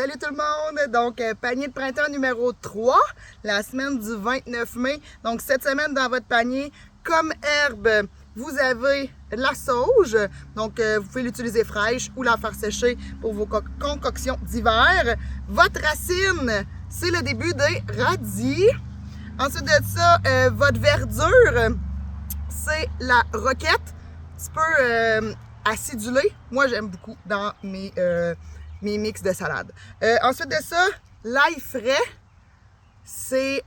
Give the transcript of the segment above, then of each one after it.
Salut tout le monde! Donc, panier de printemps numéro 3, la semaine du 29 mai. Donc, cette semaine, dans votre panier, comme herbe, vous avez la sauge. Donc, vous pouvez l'utiliser fraîche ou la faire sécher pour vos concoctions d'hiver. Votre racine, c'est le début des radis. Ensuite de ça, votre verdure, c'est la roquette, un petit peu acidulée. Moi, j'aime beaucoup dans mes mix de salade. Ensuite de ça, l'ail frais, c'est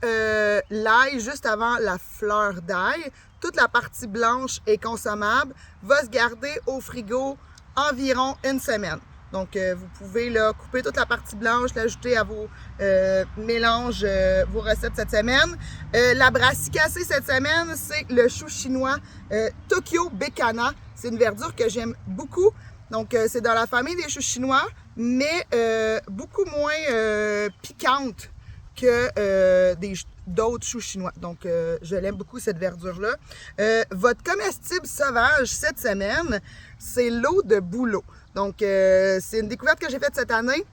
l'ail juste avant la fleur d'ail. Toute la partie blanche est consommable, va se garder au frigo environ une semaine. Donc, vous pouvez là, couper toute la partie blanche, l'ajouter à vos mélanges, vos recettes cette semaine. La brassicacée cette semaine, c'est le chou chinois Tokyo Bekana. C'est une verdure que j'aime beaucoup. Donc, c'est dans la famille des choux chinois, mais beaucoup moins piquante que d'autres choux chinois. Donc, je l'aime beaucoup, cette verdure-là. Votre comestible sauvage cette semaine, c'est l'eau de bouleau. Donc, c'est une découverte que j'ai faite cette année.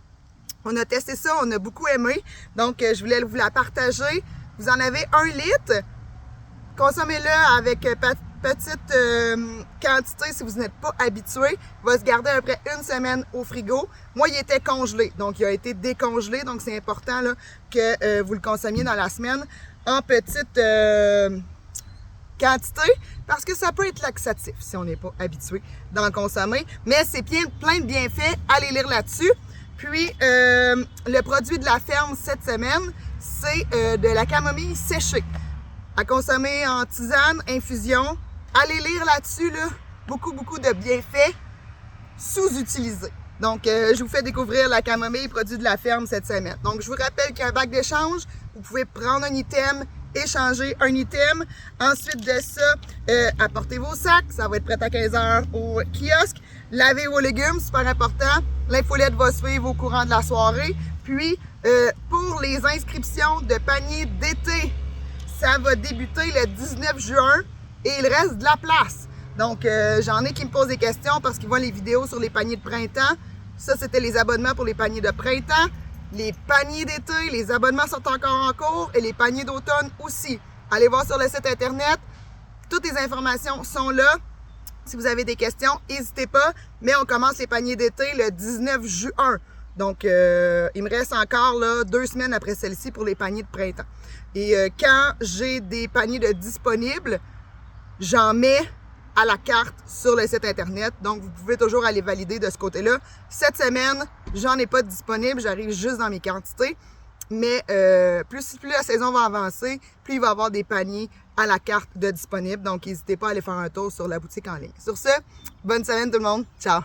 On a testé ça, on a beaucoup aimé. Donc, je voulais vous la partager. Vous en avez 1 litre. Consommez-le avec petite quantité si vous n'êtes pas habitué. Il va se garder à peu près une semaine au frigo. Moi, il était congelé, donc il a été décongelé. Donc, c'est important là, que vous le consommiez dans la semaine en petite quantité parce que ça peut être laxatif si on n'est pas habitué d'en consommer. Mais c'est plein de bienfaits. Allez lire là-dessus. Puis, le produit de la ferme cette semaine, c'est de la camomille séchée. À consommer en tisane, infusion. Allez lire là-dessus, là, beaucoup de bienfaits sous-utilisés. Donc, je vous fais découvrir la camomille, produit de la ferme cette semaine. Donc, je vous rappelle qu'il y a un bac d'échange. Vous pouvez prendre un item, échanger un item. Ensuite de ça, apportez vos sacs. Ça va être prêt à 15 h au kiosque. Lavez vos légumes, super important. L'infolette va suivre au courant de la soirée. Puis, pour les inscriptions de panier d'été, ça va débuter le 19 juin et il reste de la place. Donc, j'en ai qui me posent des questions parce qu'ils voient les vidéos sur les paniers de printemps. Ça, c'était les abonnements pour les paniers de printemps. Les paniers d'été, les abonnements sont encore en cours et les paniers d'automne aussi. Allez voir sur le site internet. Toutes les informations sont là. Si vous avez des questions, n'hésitez pas. Mais on commence les paniers d'été le 19 juin. Donc, il me reste encore là 2 semaines après celle-ci pour les paniers de printemps. Et quand j'ai des paniers de disponibles, j'en mets à la carte sur le site internet. Donc, vous pouvez toujours aller valider de ce côté-là. Cette semaine, j'en ai pas de disponible. J'arrive juste dans mes quantités. Mais plus la saison va avancer, plus il va y avoir des paniers à la carte de disponibles. Donc, n'hésitez pas à aller faire un tour sur la boutique en ligne. Sur ce, bonne semaine tout le monde. Ciao!